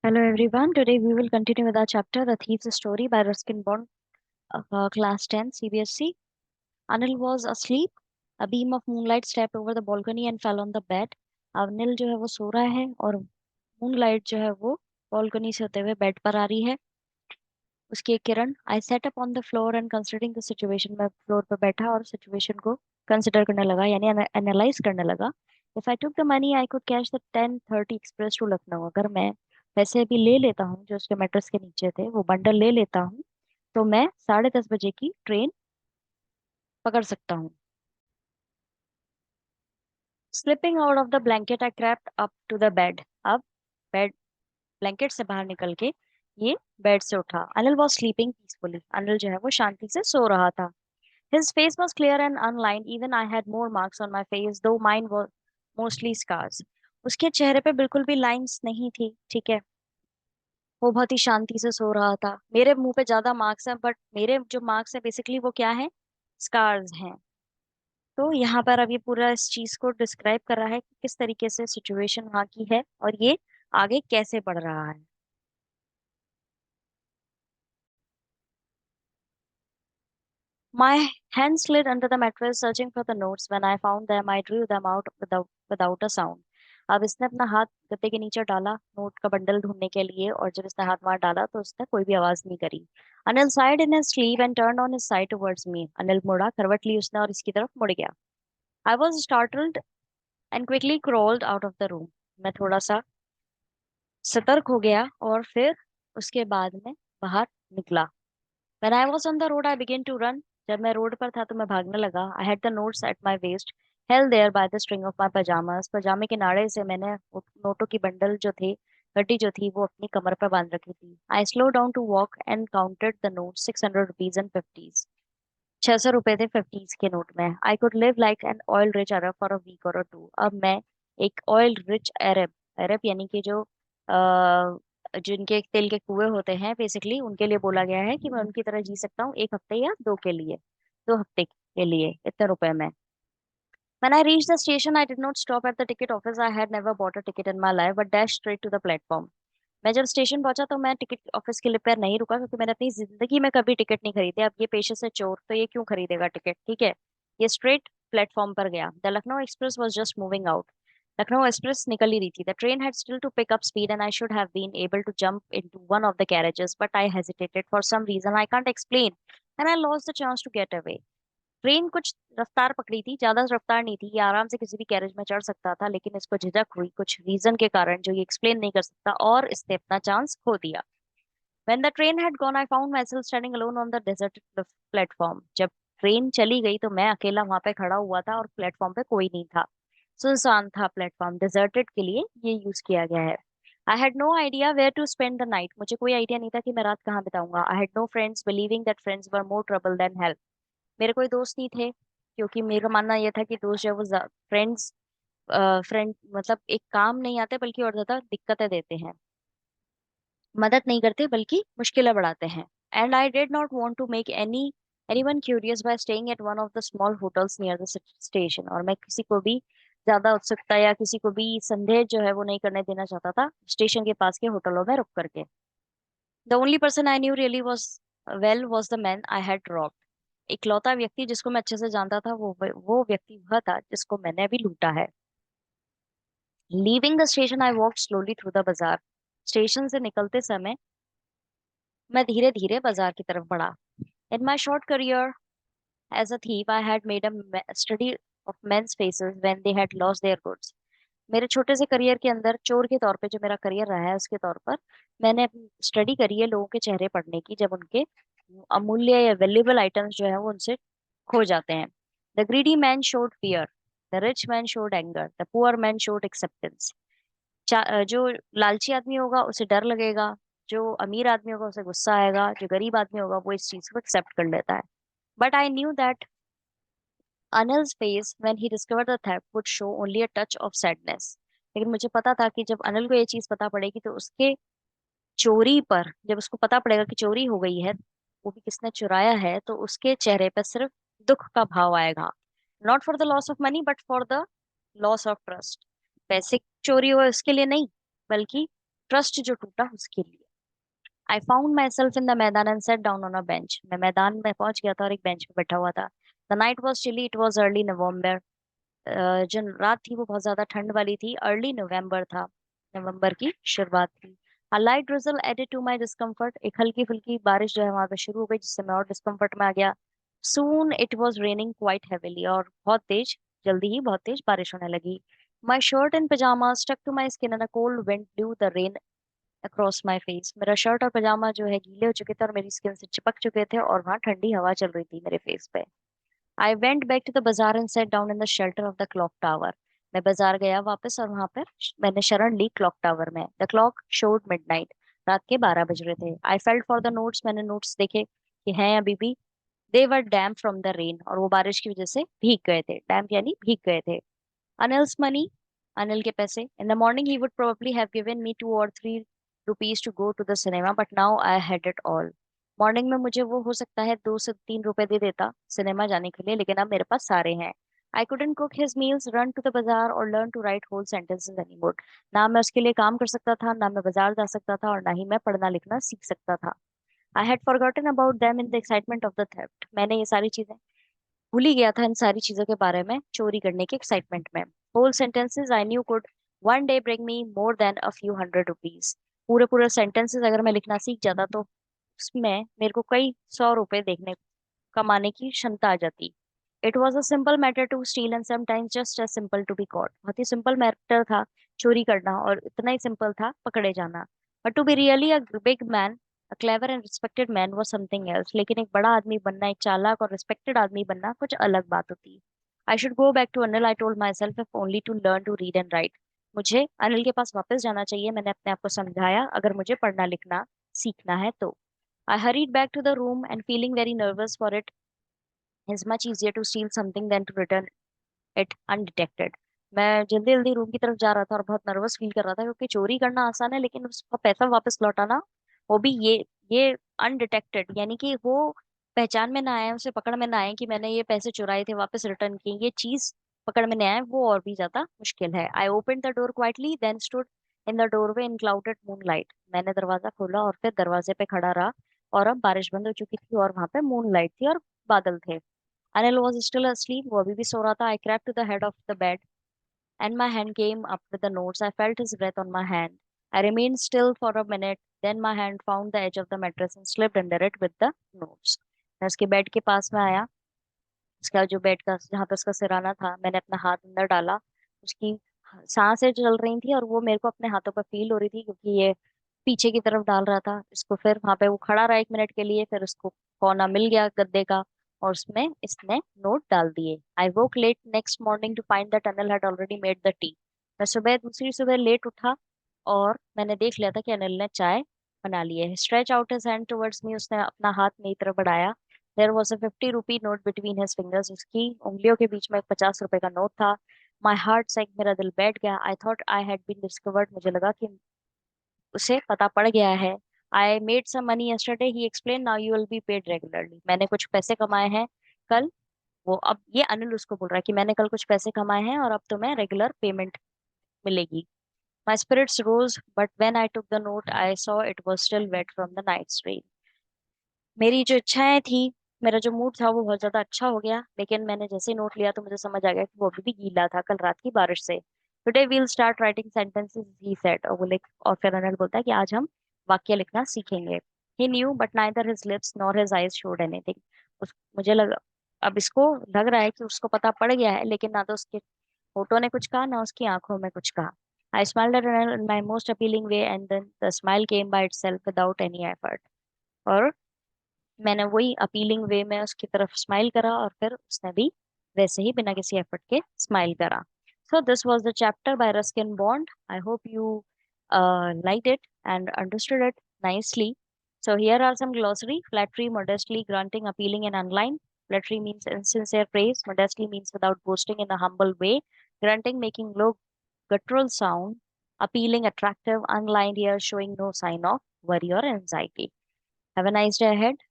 Hello everyone. Today we will continue with our chapter The Thief's Story by Ruskin Bond, Class 10 CBSE. Anil was asleep. A beam of moonlight stepped over the balcony and fell on the bed. Anil जो है वो सो रहा है और moonlight जो है वो balcony से होते हुए बेड पर आ रही है। उसकी एक किरण I sat up on the floor and considering the situation. मैं फ्लोर पर बैठा और सिचुएशन को कंसिडर करने लगा यानी एनालाइज करने लगा। If I took the money I could catch the 10:30 express to Lucknow. अगर मैं पैसे भी ले लेता हूँ जो उसके मैट्रेस के नीचे थे, वो बंडल ले लेता हूँ, तो मैं 10:30 बजे की ट्रेन पकड़ सकता हूँ। Slipping out of the blanket I crept up to the bed. अब बेड ब्लैंकेट से बाहर निकल के ये बेड से उठा। Anil was sleeping peacefully. Anil जो है वो शांति से सो रहा था। His face was clear and unlined. Even I had more marks on my face, though mine were mostly scars. उसके चेहरे पे बिल्कुल भी लाइंस नहीं थी, ठीक है। वो बहुत ही शांति से सो रहा था। मेरे मुंह पे ज्यादा मार्क्स हैं, बट मेरे जो मार्क्स हैं बेसिकली वो क्या है, स्कार्स हैं। तो यहाँ पर अब ये पूरा इस चीज को डिस्क्राइब कर रहा है कि किस तरीके से सिचुएशन वहाँ की है और ये आगे कैसे बढ़ रहा है। My hand slid under the mattress, searching for the notes. When I found them, I drew them out without a sound. अब इसने अपना हाथ गद्दे के नीचे डाला नोट का बंडल ढूंढने के लिए, और जब इसने हाथ वहां डाला तो उसने कोई भी आवाज नहीं करी। Anil sighed in his sleep and turned on his side towards me. Anil मुड़ा, करवट ली उसने और इसकी तरफ मुड़ गया। I was startled and quickly crawled out of the room. मैं थोड़ा सा सतर्क हो गया और फिर उसके बाद में बाहर निकला। When I was on the road, I began to run. जब मैं रोड पर था तो मैं भागने लगा। I had the notes at my waist, held there by the string of my pajamas. पजामे के नाड़े से मैंने नोटों की बंडल जो थे, गड्डी जो थी, वो अपनी कमर पर बांध रखी थी। I slowed down to walk and counted the notes, 600 rupees and 50s. 600 रुपए थे 50s के नोट में। I could live like an oil rich Arab for a week or two. अब मैं एक ऑयल रिच अरब, अरब यानी कि जो जिनके तेल के कुएं होते हैं, बेसिकली उनके लिए बोला गया है कि मैं उनकी तरह जी सकता हूँ 1 हफ्ते या दो के लिए, 2 हफ्ते के लिए इतने रुपए में। When I reached the station, I did not stop at the ticket office. I had never bought a ticket in my life, but dashed straight to the platform. मैं जब स्टेशन पहुंचा तो मैं टिकट ऑफिस के लिए पैर नहीं रुका, क्योंकि मैंने अपनी जिंदगी में कभी टिकट नहीं खरीदे। अब ये पेशे से चोर, तो ये क्यों खरीदेगा टिकट, ठीक है। ये स्ट्रेट प्लेटफॉर्म पर गया। The Lucknow express was just moving out. Lucknow express निकल ही रही थी। The train had still to pick up speed and I should have been able to jump into one of the carriages, but I hesitated for some reason I can't explain, and I lost the chance to get away. Train कुछ रफ्तार पकड़ी थी, ज्यादा रफ्तार नहीं थी। ये आराम से किसी भी कैरेज में चढ़ सकता था, लेकिन इसको झिझक हुई कुछ रीजन के कारण जो ये एक्सप्लेन नहीं कर सकता, और इसने अपना चांस खो दिया। When the train had gone, I found myself standing alone on the deserted platform. जब ट्रेन चली गई तो मैं अकेला वहां पे खड़ा हुआ था और प्लेटफॉर्म पे कोई नहीं था। सुनसान था प्लेटफॉर्म, डिजर्टेड के लिए ये यूज किया गया है। I had no idea where to spend the night. मुझे कोई आइडिया नहीं था कि मैं रात कहाँ बिताऊंगा। I had no friends, believing that friends were more trouble than help. मेरे कोई दोस्त नहीं थे, क्योंकि मेरा मानना यह था कि दोस्त जो है वो फ्रेंड्स, फ्रेंड मतलब एक काम नहीं आते बल्कि और ज्यादा दिक्कतें देते हैं, मदद नहीं करते बल्कि मुश्किलें बढ़ाते हैं। And I did not want to make anyone curious by staying at one of the small hotels near the station. और मैं किसी को भी ज्यादा उत्सुकता या किसी को भी संदेह जो है वो नहीं करने देना चाहता था स्टेशन के पास के होटलों में रुक करके। The only person I knew really was the man I had robbed. इकलौता व्यक्ति जिसको मैं अच्छे से जानता था, वो व्यक्ति वह था जिसको मैंने अभी लूटा है। Leaving the station I walk slowly through the बाजार। स्टेशन से निकलते समय मैं धीरे धीरे बाजार की तरफ बढ़ा। In my short career as a thief, I had made a study of men's faces when they had lost their goods. मेरे छोटे से करियर के अंदर चोर के तौर पे जो मेरा करियर रहा है, उसके तौर पर मैंने स्टडी करी है लोगों के चेहरे पढ़ने की, जब उनके अमूल्य या वैल्यूएबल आइटम्स जो है वो उनसे खो जाते हैं। The greedy man showed fear, the rich man showed anger, the poor man showed acceptance. जो लालची आदमी होगा उसे डर लगेगा, जो अमीर आदमी होगा उसे गुस्सा आएगा, जो गरीब आदमी होगा वो इस चीज को एक्सेप्ट कर लेता है। But I knew that Anil's face when he discovered the theft would show only a touch of sadness. लेकिन मुझे पता था कि जब अनिल को ये चीज पता पड़ेगी तो उसके चोरी पर, जब उसको पता पड़ेगा कि चोरी हो गई है, वो भी किसने चुराया है, तो उसके चेहरे पर सिर्फ दुख का भाव आएगा। Not for the loss of money, but for the loss of trust. पैसे चोरी हुए इसके लिए नहीं, बल्कि ट्रस्ट की चोरी हुई है। पैसे चोरी हुए इसके लिए नहीं, बल्कि ट्रस्ट की चोरी हुई है। Not for the loss of money but for the loss of trust. पैसे चोरी हुए इसके लिए नहीं, बल्कि ट्रस्ट जो टूटा उसके लिए। I found myself in the maidan and sat down on a bench. मैं मैदान में पहुंच गया था और एक बेंच पे बैठा हुआ था। The night was chilly, it was early November. जो रात थी वो बहुत ज्यादा ठंड वाली थी। अर्ली नवंबर था, नवंबर की शुरुआत थी। A light drizzle added to my discomfort। एक हल्की फुल्की बारिश जो है वहां पे शुरू हो गई, जिससे मैं और डिस्कम्फर्ट में आ गया। Soon it was raining quite heavily। और बहुत तेज, जल्दी ही बहुत तेज बारिश होने लगी। My shirt and pajamas stuck to my skin and a cold wind blew the rain across my face। मेरा शर्ट और पजामा जो है गीले हो चुके थे और मेरी स्किन से चिपक चुके थे, और वहां ठंडी हवा चल रही थी मेरे फेस पे। I went back to the bazaar and sat down in the shelter of the clock tower. मैं बाजार गया वापस और वहां पर मैंने शरण ली क्लॉक टावर में। The clock showed midnight. रात के 12 बज रहे थे। I felt for the notes. मैंने नोट्स देखे कि हैं अभी भी। They were damp from the rain. और वो बारिश की वजह से भीग गए थे। डैम यानी भीग गए थे। अनिल्स मनी। अनिल के पैसे। In the morning he would probably have given me 2 or 3 rupees to go to the cinema, but now I had it all. Morning में मुझे वो हो सकता है 2 से 3 रुपए दे देता सिनेमा जाने के लिए, लेकिन अब मेरे पास सारे हैं। I couldn't cook his meals, run to the bazaar और learn to write whole sentences anymore. ना मैं उसके लिए काम कर सकता था, ना मैं बाजार जा सकता था, और ना ही मैं पढ़ना लिखना सीख सकता था। I had forgotten about them in the excitement of the theft. मैंने ये सारी चीजें भूल ही गया था इन सारी चीजों के बारे में चोरी करने के एक्साइटमेंट में। Whole sentences I knew could one day bring me more than a few hundred rupees. पूरे पूरे सेंटेंसेस अगर मैं लिखना सीख जाता तो उसमें मेरे को कई 100 रुपए देखने कमाने की क्षमता आ जाती। It was a simple matter to steal and sometimes just as simple to be caught. बहुत ही सिंपल मैटर था चोरी करना, और इतना ही सिंपल था पकड़े जाना। But to be really a big man, a clever and respected man was something else. लेकिन एक बड़ा आदमी बनना, एक चालाक और रिस्पेक्टेड आदमी बनना कुछ अलग बात होती। I should go back to Anil, I told myself, if only to learn to read and write. मुझे अनिल के पास वापस जाना चाहिए, मैंने अपने आप को समझाया, अगर मुझे पढ़ना लिखना सीखना है तो। I hurried back to the room and feeling very nervous, for it is much easier to steal something than to return it undetected। मैं जल्दी जल्दी रूम की तरफ जा रहा था और बहुत नर्वस फील कर रहा था, क्योंकि चोरी करना आसान है लेकिन उसका पैसा वापस लौटाना, वो भी ये अनडिटेक्टेड, यानी कि वो पहचान में ना आए, उसे पकड़ में ना आए कि मैंने ये पैसे चुराए थे वापस रिटर्न किए, ये चीज पकड़ में नहीं आए, वो और भी ज्यादा मुश्किल है। I open the door quietly then stood in the doorway in clouded moonlight. मैंने दरवाजा खोला और फिर दरवाजे पे खड़ा रहा, और अब बारिश बंद हो चुकी थी और वहां पे मूनलाइट थी और बादल थे। Anil was still asleep, वो अभी भी सो रहा था। I crept to the head of the bed and my hand came up with the notes। I felt his breath on my hand। I remained still for a minute, then my hand found the edge of the mattress and slipped under it with the notes। मैं उसके bed के पास में आया, उसका जो bed का जहाँ पे उसका सिराना था, मैंने अपना हाथ अंदर डाला। उसकी सांसें चल रही थी और वो मेरे को अपने हाथों पर फील हो रही थी, क्योंकि ये पीछे की तरफ डाल रहा था इसको। फिर वहां पे वो खड़ा रहा 1 मिनट के लिए, फिर उसको कोना मिल गया गद्दे का, और उसमें इसने नोट डाल दिए। I woke late next morning to find the tunnel had already made the tea. मैं सुबह दूसरी सुबह लेट उठा और मैंने देख लिया था कि अनिल ने चाय बना ली है। Stretch out his hand towards me, उसने अपना हाथ मेरी तरफ बढ़ाया। There was a 50 rupee note between his fingers. उसकी उंगलियों के बीच में एक 50 रुपए का नोट था। माई हार्ट सैंक, मेरा दिल बैठ गया। I thought I had been discovered, मुझे लगा कि उसे पता पड़ गया है। I made some money yesterday, he explain, now you will be paid regularly. मैंने कुछ पैसे कमाए हैं कल। वो अब ये अनिल उसको बोल रहा है कि मैंने कल कुछ पैसे कमाए हैं और अब तुम्हें रेगुलर पेमेंट मिलेगी। My spirits rose, but when I took the note I saw it was still wet from the night's rain. मेरी जो इच्छाएं थी, मेरा जो मूड था वो बहुत ज्यादा अच्छा हो गया, लेकिन मैंने जैसे ही नोट लिया तो मुझे समझ आ गया कि वो अभी भी गीला था कल रात की बारिश से। Today we'll start writing sentences, he said. और वो लिख, और फिर अनिल बोलता है कि आज हम वाक्य लिखना सीखेंगे। He knew but neither his lips nor his eyes showed anything. उस मुझे लगा, अब इसको लग रहा है कि उसको पता पड़ गया है, लेकिन ना तो उसके होठों ने कुछ कहा, ना उसकी आंखों में कुछ कहा। I smiled at Anil in my most appealing way and then the smile came by itself without any effort. और मैंने वही अपीलिंग वे में उसकी तरफ स्माइल करा, और फिर उसने भी वैसे ही बिना किसी एफर्ट के स्माइल करा। So this was the chapter by Ruskin bond. I hope you liked it and understood it nicely। So here are some glossary. Flattery, modestly, grunting, appealing, and unlined. Flattery means insincere praise. Modestly means without boasting in a humble way. Grunting, making low guttural sound. Appealing, attractive. Unlined, here showing no sign of worry or anxiety. Have a nice day ahead.